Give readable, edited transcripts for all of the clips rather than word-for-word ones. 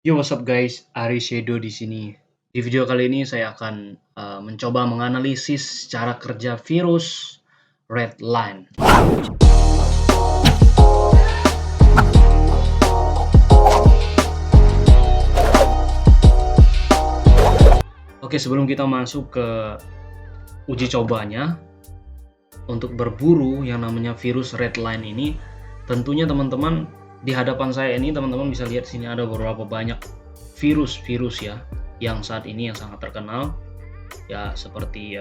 Yo, what's up guys? Ari Shadow di sini. Di video kali ini saya akan mencoba menganalisis cara kerja virus Redline. Oke, sebelum kita masuk ke uji cobanya untuk berburu yang namanya virus Redline ini, tentunya teman-teman di hadapan saya ini teman-teman bisa lihat sini ada beberapa banyak virus-virus ya yang saat ini yang sangat terkenal ya, seperti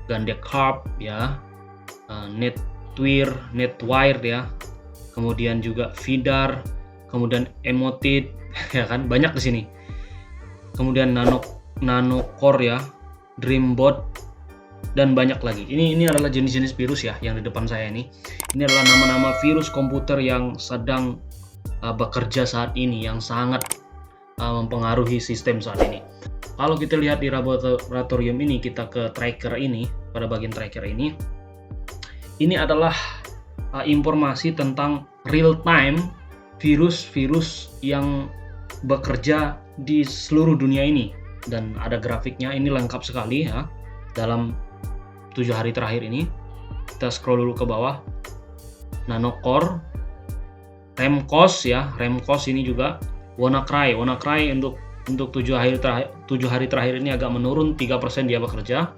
Gandecarp ya, Netwire ya, kemudian juga Vidar, kemudian Emotid ya kan, banyak di sini. Kemudian Nanocore ya, Dreambot, dan banyak lagi. Ini adalah jenis-jenis virus ya yang di depan saya ini. Ini adalah nama-nama virus komputer yang sedang bekerja saat ini, yang sangat mempengaruhi sistem saat ini. Kalau kita lihat di laboratorium ini, kita ke tracker ini, pada bagian tracker ini adalah informasi tentang real time virus-virus yang bekerja di seluruh dunia ini, dan ada grafiknya. Ini lengkap sekali ya dalam 7 hari terakhir ini. Kita scroll dulu ke bawah. Nanocore, Remcos ya, Remcos ini juga, WannaCry untuk 7 hari terakhir ini agak menurun, 3% dia bekerja.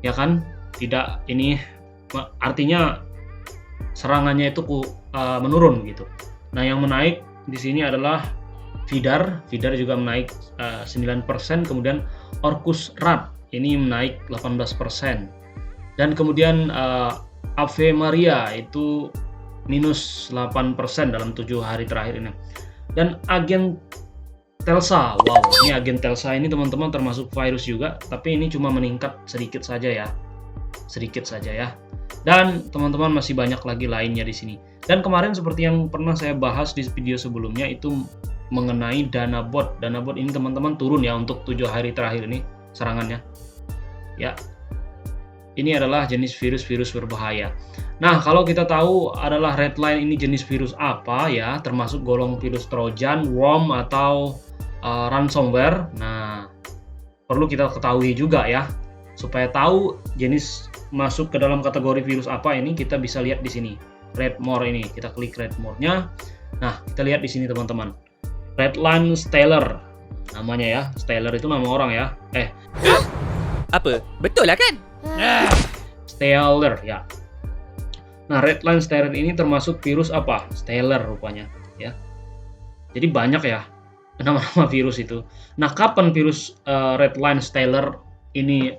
Ya kan? Tidak, ini artinya serangannya itu menurun gitu. Nah, yang menaik di sini adalah Vidar juga menaik 9%, kemudian Orcus Rat ini menaik 18%. Dan kemudian Ave Maria itu minus 8% dalam 7 hari terakhir ini. Dan agen Telsa, wow, ini agen Telsa ini teman-teman termasuk virus juga, tapi ini cuma meningkat sedikit saja ya. Dan teman-teman masih banyak lagi lainnya di sini. Dan kemarin seperti yang pernah saya bahas di video sebelumnya itu mengenai Danabot. Danabot ini teman-teman turun ya untuk 7 hari terakhir ini serangannya. Ya. Ini adalah jenis virus-virus berbahaya. Nah, kalau kita tahu adalah Redline ini jenis virus apa ya, termasuk golong virus Trojan, worm atau ransomware. Nah, perlu kita ketahui juga ya. Supaya tahu jenis masuk ke dalam kategori virus apa ini, kita bisa lihat di sini. Redmore ini, kita klik Redmore-nya. Nah, kita lihat di sini teman-teman. Redline Stellar namanya ya. Stellar itu nama orang ya. Apa? Betul lah kan? Stellar ya. Nah, Redline Stellar ini termasuk virus apa? Stellar rupanya ya. Jadi banyak ya nama-nama virus itu. Nah, kapan virus Redline Stellar ini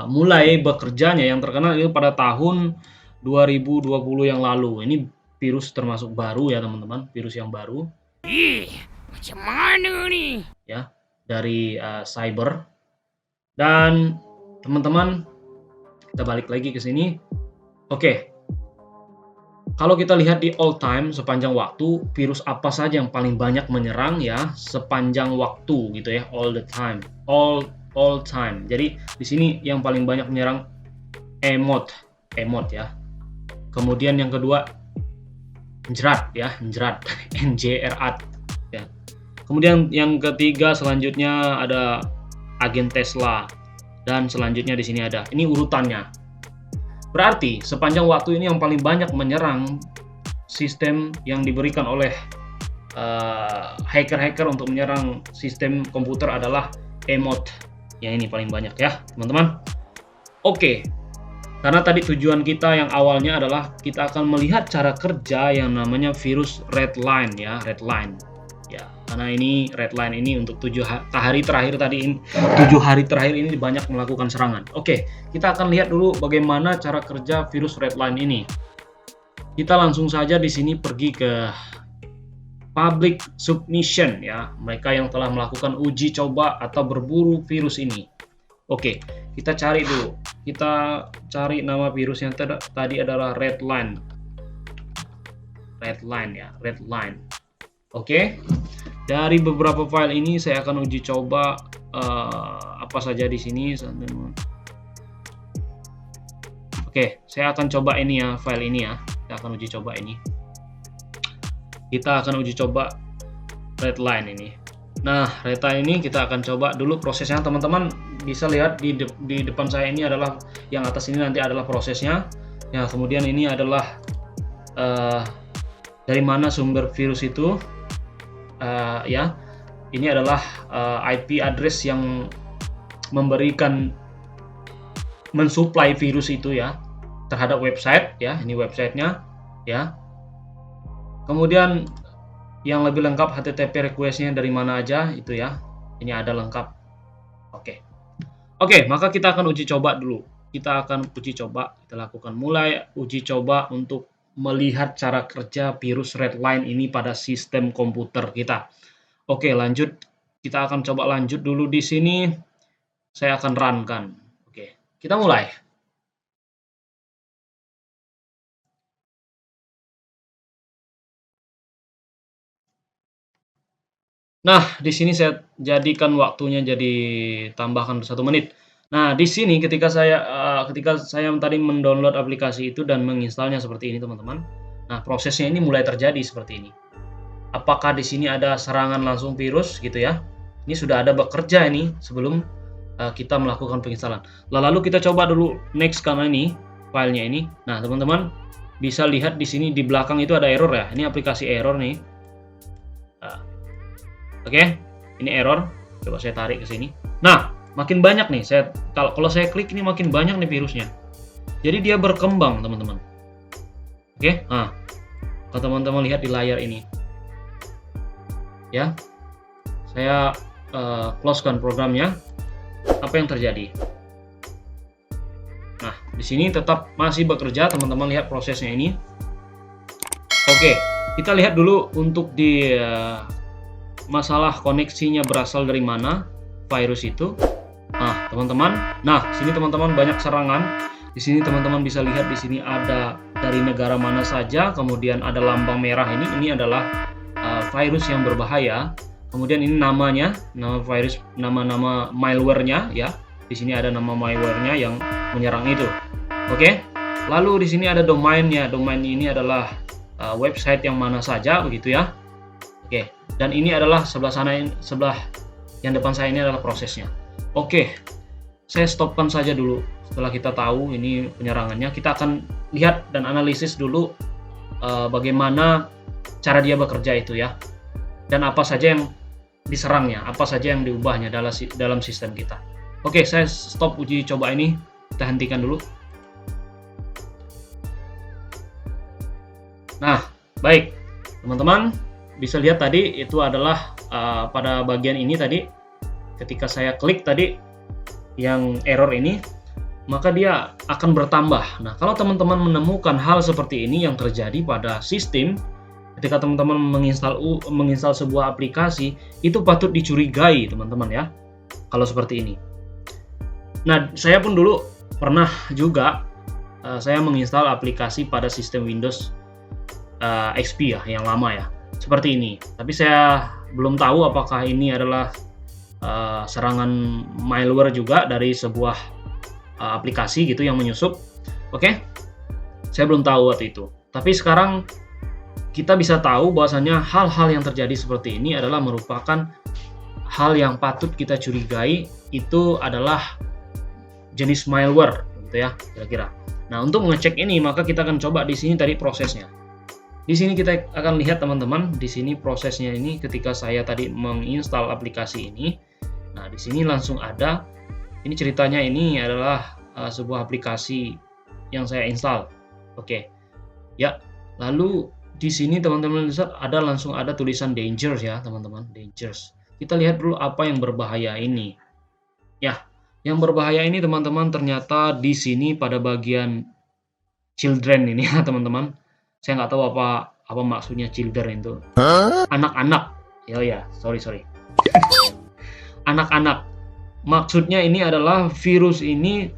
mulai bekerjanya? Yang terkenal itu pada tahun 2020 yang lalu. Ini virus termasuk baru ya teman-teman, virus yang baru. Macam mana ni? Ya, dari cyber. Dan teman-teman, kita balik lagi ke sini. Oke. Kalau kita lihat di all time sepanjang waktu, virus apa saja yang paling banyak menyerang ya sepanjang waktu gitu ya, all the time. All time. Jadi di sini yang paling banyak menyerang emot ya. Kemudian yang kedua Njrat ya, Njrat, NJRAT ya. Kemudian yang ketiga selanjutnya ada agen Tesla, dan selanjutnya di sini ada. Ini urutannya. Berarti sepanjang waktu ini yang paling banyak menyerang sistem yang diberikan oleh hacker-hacker untuk menyerang sistem komputer adalah emot. Yang ini paling banyak ya, teman-teman. Oke. Karena tadi tujuan kita yang awalnya adalah kita akan melihat cara kerja yang namanya virus Redline ya, Redline. Ya, karena ini Redline ini untuk 7 hari terakhir ini banyak melakukan serangan. Oke, kita akan lihat dulu bagaimana cara kerja virus Redline ini. Kita langsung saja di sini pergi ke public submission ya, mereka yang telah melakukan uji coba atau berburu virus ini. Oke, kita cari dulu. Kita cari nama virus yang tadi adalah Redline. Redline ya, Redline. Oke. Dari beberapa file ini saya akan uji coba apa saja di sini. Oke, saya akan coba ini ya, file ini ya. Kita akan uji coba ini. Kita akan uji coba Redline ini. Nah, Redline ini kita akan coba dulu prosesnya. Teman-teman bisa lihat di depan saya ini adalah yang atas ini nanti adalah prosesnya. Ya, kemudian ini adalah dari mana sumber virus itu. Ya, ini adalah IP address yang mensuplai virus itu ya terhadap website ya. Ini websitenya ya. Kemudian yang lebih lengkap HTTP request-nya dari mana aja itu ya. Ini ada lengkap. Oke, maka kita akan uji coba dulu. Kita lakukan mulai uji coba untuk melihat cara kerja virus Redline ini pada sistem komputer kita. Oke, lanjut. Kita akan coba lanjut dulu di sini. Saya akan run-kan. Oke, kita mulai. Nah, di sini saya jadikan waktunya jadi tambahkan 1 menit. Nah, di sini ketika saya tadi mendownload aplikasi itu dan menginstalnya seperti ini, teman-teman. Nah, prosesnya ini mulai terjadi seperti ini. Apakah di sini ada serangan langsung virus gitu ya? Ini sudah ada bekerja ini sebelum kita melakukan penginstalan. Lalu kita coba dulu next karena ini filenya ini. Nah, teman-teman bisa lihat di sini di belakang itu ada error ya. Ini aplikasi error nih. Oke, ini error. Coba saya tarik ke sini. Nah, makin banyak nih. Kalau saya klik ini makin banyak nih virusnya. Jadi dia berkembang, teman-teman. Oke, nah, kalau teman-teman lihat di layar ini, ya, saya closekan programnya. Apa yang terjadi? Nah, di sini tetap masih bekerja, teman-teman lihat prosesnya ini. Oke, kita lihat dulu untuk di masalah koneksinya berasal dari mana virus itu. Nah, teman-teman, sini teman-teman banyak serangan. Di sini teman-teman bisa lihat di sini ada dari negara mana saja, kemudian ada lambang merah ini. Ini adalah virus yang berbahaya. Kemudian ini nama virus, nama malware-nya ya. Di sini ada nama malware-nya yang menyerang itu. Oke. Lalu di sini ada domainnya. Domain ini adalah website yang mana saja begitu ya. Oke, dan ini adalah sebelah yang depan saya ini adalah prosesnya. Oke, saya stopkan saja dulu. Setelah kita tahu ini penyerangannya, kita akan lihat dan analisis dulu bagaimana cara dia bekerja itu ya, dan apa saja yang diserangnya, apa saja yang diubahnya dalam sistem kita. Oke, saya stop uji coba ini, kita hentikan dulu. Nah, baik teman-teman. Bisa lihat tadi itu adalah pada bagian ini tadi ketika saya klik tadi yang error ini, maka dia akan bertambah. Nah, kalau teman-teman menemukan hal seperti ini yang terjadi pada sistem ketika teman-teman menginstal sebuah aplikasi, itu patut dicurigai teman-teman ya. Kalau seperti ini. Nah, saya pun dulu pernah juga saya menginstal aplikasi pada sistem Windows XP ya, yang lama ya. Seperti ini, tapi saya belum tahu apakah ini adalah serangan malware juga dari sebuah aplikasi gitu yang menyusup. Oke, saya belum tahu waktu itu. Tapi sekarang kita bisa tahu bahwasanya hal-hal yang terjadi seperti ini adalah merupakan hal yang patut kita curigai. Itu adalah jenis malware, gitu ya, kira-kira. Nah, untuk mengecek ini maka kita akan coba di sini tadi prosesnya. Di sini kita akan lihat teman-teman, di sini prosesnya ini ketika saya tadi menginstal aplikasi ini. Nah, di sini langsung ada. Ini ceritanya ini adalah sebuah aplikasi yang saya install. Oke. Ya, lalu di sini teman-teman lihat langsung ada tulisan dangerous ya, teman-teman, dangerous. Kita lihat dulu apa yang berbahaya ini. Ya, yang berbahaya ini teman-teman ternyata di sini pada bagian children ini ya, teman-teman. Saya nggak tahu apa maksudnya children itu. Anak-anak. Ya, sorry. Anak-anak. Maksudnya ini adalah virus ini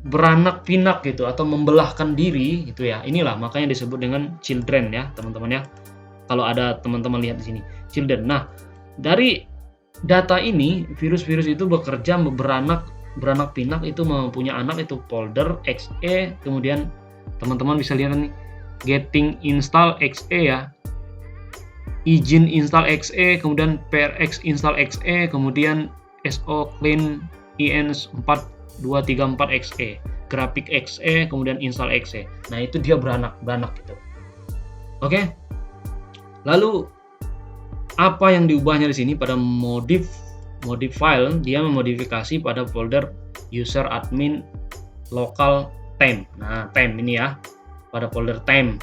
beranak pinak gitu atau membelahkan diri gitu ya. Inilah makanya disebut dengan children ya, teman-teman ya. Kalau ada teman-teman lihat di sini, children. Nah, dari data ini virus-virus itu bekerja beranak pinak itu mempunyai anak itu folder exe, kemudian teman-teman bisa lihat nih getting install exe ya. izin install exe, kemudian prx install exe, kemudian so clean ins 4234 exe, grafik exe, kemudian install exe. Nah, itu dia beranak gitu. Oke. Lalu apa yang diubahnya di sini pada modif file, dia memodifikasi pada folder user admin local temp. Nah, temp ini ya, pada folder temp.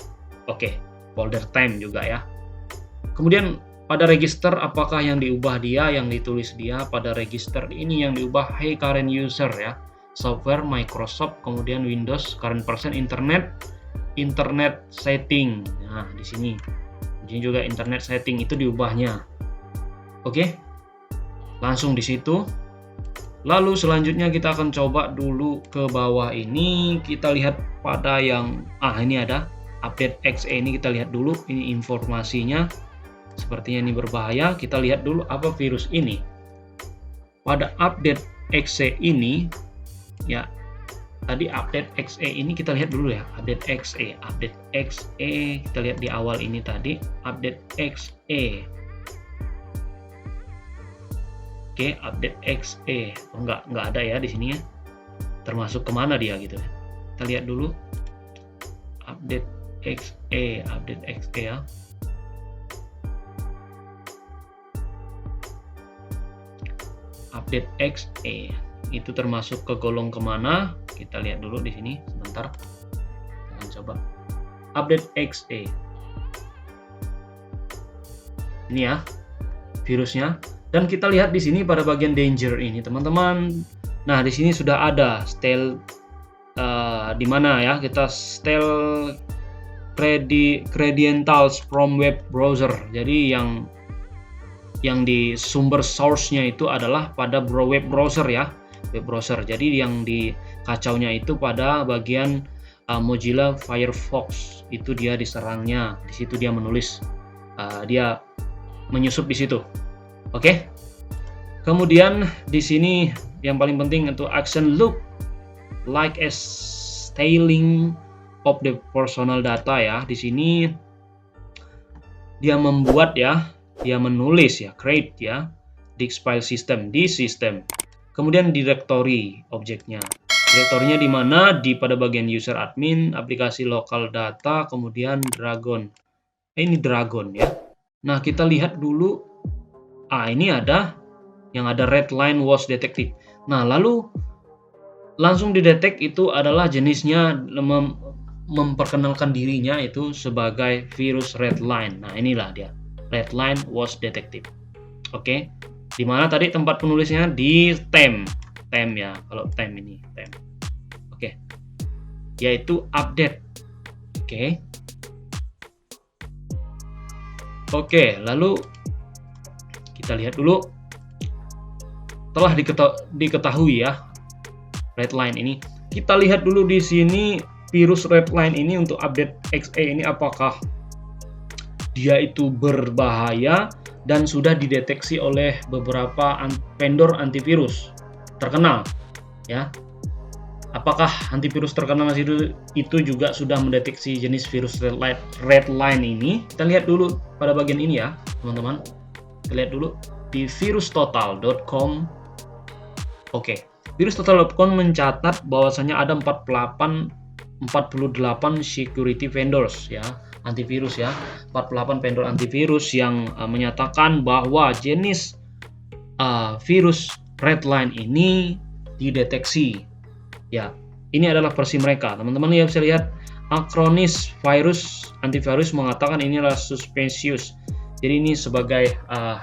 Oke, folder temp juga ya. Kemudian pada register, apakah yang diubah dia, yang ditulis dia pada register ini yang diubah hey current user ya, software Microsoft, kemudian Windows, current version, internet setting. Nah, di sini juga internet setting itu diubahnya. Oke, langsung di situ. Lalu selanjutnya kita akan coba dulu ke bawah ini, kita lihat pada yang ini ada update exe ini, kita lihat dulu ini informasinya. Sepertinya ini berbahaya. Kita lihat dulu apa virus ini. Pada update exe ini ya, tadi update exe ini kita lihat dulu ya, update exe kita lihat di awal ini tadi update exe. Oke, update exe nggak ada ya di sini ya, termasuk kemana dia gitu ya. Kita lihat dulu update exe ya. Update exe itu termasuk ke golong kemana? Kita lihat dulu di sini sebentar. Kita coba update exe. Ini ya virusnya. Dan kita lihat di sini pada bagian danger ini, teman-teman. Nah, di sini sudah ada steal di mana ya? Kita steal credentials from web browser. Jadi yang di sumber source-nya itu adalah pada web browser ya, web browser. Jadi yang dikacaunya itu pada bagian Mozilla Firefox, itu dia diserangnya. Di situ dia menulis, dia menyusup di situ. Oke. Kemudian di sini yang paling penting itu action look like a stealing of the personal data ya. Di sini dia membuat ya, dia menulis ya, create ya, disk file system di sistem. Kemudian directory objeknya. Direktorinya di mana? Di pada bagian user admin, aplikasi lokal data, kemudian Dragon. Ini Dragon ya. Nah, kita lihat dulu. Ini ada yang ada red line was detected. Nah, lalu langsung didetek itu adalah jenisnya memperkenalkan dirinya itu sebagai virus red line. Nah, inilah dia. Red line was detected. Oke. Di mana tadi tempat penulisnya di temp ya. Kalau temp ini temp. Oke. Yaitu update. Oke. Oke, lalu kita lihat dulu. Telah diketahui ya red line ini. Kita lihat dulu di sini virus red line ini untuk update exe ini apakah dia itu berbahaya dan sudah dideteksi oleh beberapa vendor antivirus terkenal ya. Apakah antivirus terkenal itu juga sudah mendeteksi jenis virus red line ini? Kita lihat dulu pada bagian ini ya, teman-teman. Kita lihat dulu di virustotal.com. Oke, virustotal.com mencatat bahwasanya ada 48 security vendors ya, antivirus ya. 48 vendor antivirus yang menyatakan bahwa jenis virus red line ini dideteksi. Ya, ini adalah versi mereka. Teman-teman ya bisa lihat Acronis antivirus mengatakan ini adalah suspicious. Jadi ini sebagai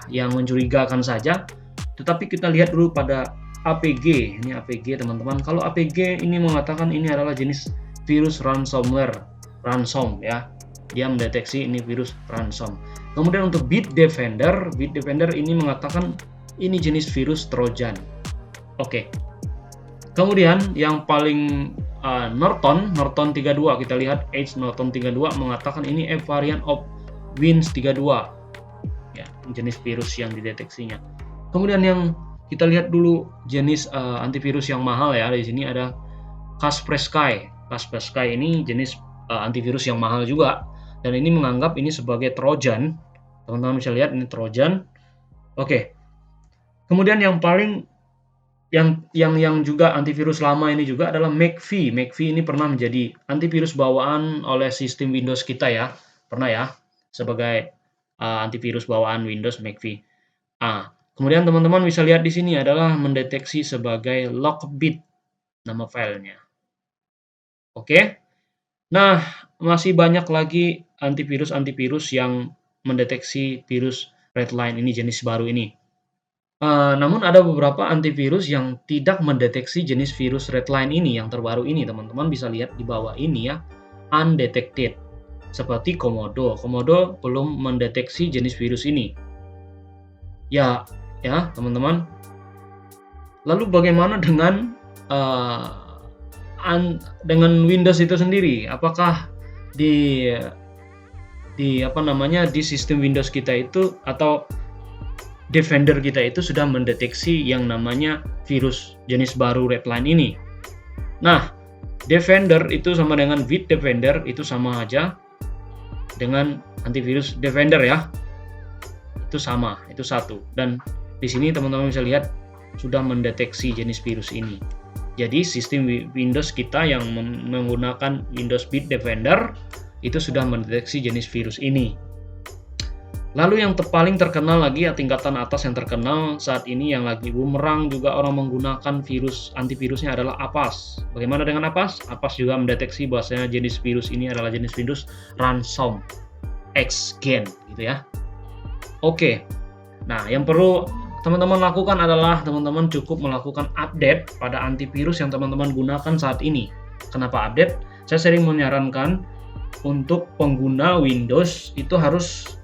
yang mencurigakan saja. Tetapi kita lihat dulu pada APG. Ini APG teman-teman. Kalau APG ini mengatakan ini adalah jenis virus ransomware, ransom ya. Dia mendeteksi ini virus ransom. Kemudian untuk Bitdefender ini mengatakan ini jenis virus Trojan. Oke. Kemudian yang paling Norton 32, kita lihat Edge Norton 32 mengatakan ini a variant of Wins 32 ya, jenis virus yang dideteksinya. Kemudian yang kita lihat dulu jenis antivirus yang mahal ya, di sini ada Kaspersky. Kaspersky ini jenis antivirus yang mahal juga, dan ini menganggap ini sebagai Trojan Teman-teman bisa lihat ini Trojan. Oke. Kemudian yang paling yang juga antivirus lama ini juga adalah McAfee. McAfee ini pernah menjadi antivirus bawaan oleh sistem Windows kita ya. Pernah ya, sebagai antivirus bawaan Windows McAfee. Kemudian teman-teman bisa lihat di sini adalah mendeteksi sebagai Lockbit nama filenya. Oke. Nah, masih banyak lagi antivirus yang mendeteksi virus Redline ini, jenis baru ini. Namun ada beberapa antivirus yang tidak mendeteksi jenis virus Redline ini, yang terbaru ini. Teman-teman bisa lihat di bawah ini ya, undetected. Seperti Komodo. Komodo belum mendeteksi jenis virus ini. Ya, teman-teman. Lalu bagaimana dengan Windows itu sendiri? Apakah di sistem Windows kita itu atau Defender kita itu sudah mendeteksi yang namanya virus jenis baru Redline ini? Nah, Defender itu sama dengan Bitdefender, itu sama aja dengan antivirus Defender ya. Itu sama, itu satu. Dan di sini teman-teman bisa lihat sudah mendeteksi jenis virus ini. Jadi sistem Windows kita yang menggunakan Windows Bitdefender itu sudah mendeteksi jenis virus ini. Lalu yang paling terkenal lagi ya, tingkatan atas yang terkenal saat ini yang lagi bumerang juga orang menggunakan antivirusnya adalah Avast. Bagaimana dengan Avast? Avast juga mendeteksi bahwasanya jenis virus ini adalah jenis Windows ransom X-Gen gitu ya. Oke. Nah, yang perlu teman-teman lakukan adalah teman-teman cukup melakukan update pada antivirus yang teman-teman gunakan saat ini. Kenapa update? Saya sering menyarankan untuk pengguna Windows itu harus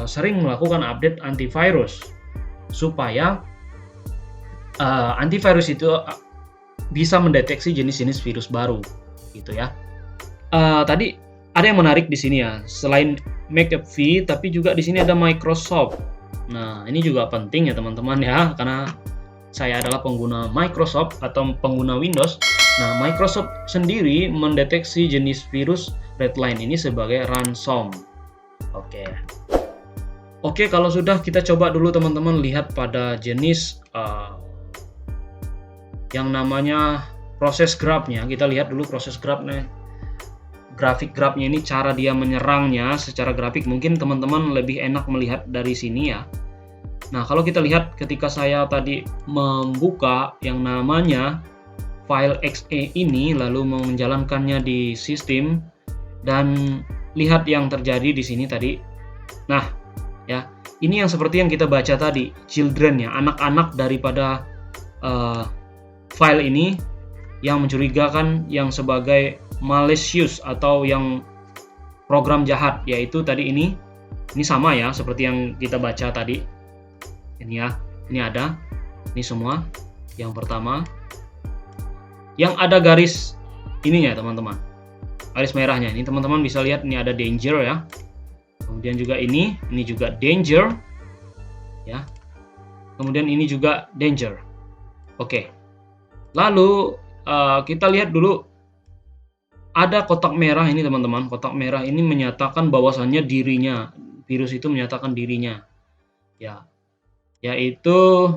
sering melakukan update antivirus supaya antivirus itu bisa mendeteksi jenis-jenis virus baru gitu ya. Tadi ada yang menarik di sini ya, selain McAfee tapi juga di sini ada Microsoft. Nah, ini juga penting ya teman-teman ya, karena saya adalah pengguna Microsoft atau pengguna Windows. Nah, Microsoft sendiri mendeteksi jenis virus Redline ini sebagai ransom. Oke, kalau sudah kita coba dulu teman-teman lihat pada jenis yang namanya proses grabnya. Kita lihat dulu proses grabnya. Grafik grabnya ini, cara dia menyerangnya secara grafik mungkin teman-teman lebih enak melihat dari sini ya. Nah, kalau kita lihat ketika saya tadi membuka yang namanya file .exe ini lalu menjalankannya di sistem dan lihat yang terjadi di sini tadi. Nah, ya, ini yang seperti yang kita baca tadi, children ya, anak-anak daripada file ini yang mencurigakan yang sebagai malicious atau yang program jahat, yaitu tadi ini sama ya seperti yang kita baca tadi. Ini ya, ini ada, ini semua. Yang pertama, yang ada garis ininya teman-teman, garis merahnya ini teman-teman bisa lihat, ini ada danger ya. Kemudian juga ini juga danger ya. Kemudian ini juga danger. Oke. Lalu kita lihat dulu ada kotak merah ini teman-teman. Kotak merah ini menyatakan bahwasannya dirinya, virus itu menyatakan dirinya ya, yaitu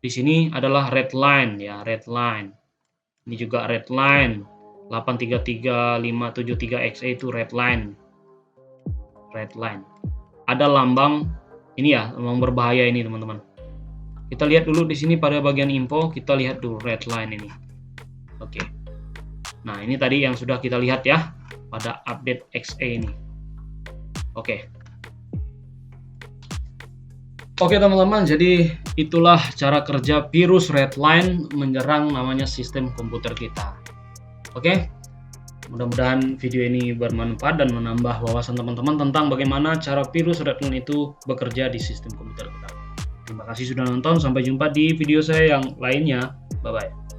di sini adalah Redline ya, Redline. Ini juga Redline 833573XE itu Redline. Ada lambang ini ya, lambang berbahaya ini teman-teman. Kita lihat dulu di sini pada bagian info, kita lihat dulu Redline ini. Oke. Nah, ini tadi yang sudah kita lihat ya pada update .exe ini. Oke, teman-teman, jadi itulah cara kerja virus Redline menyerang namanya sistem komputer kita. Oke, mudah-mudahan video ini bermanfaat dan menambah wawasan teman-teman tentang bagaimana cara virus Redline itu bekerja di sistem komputer kita. Terima kasih sudah nonton, sampai jumpa di video saya yang lainnya. Bye-bye.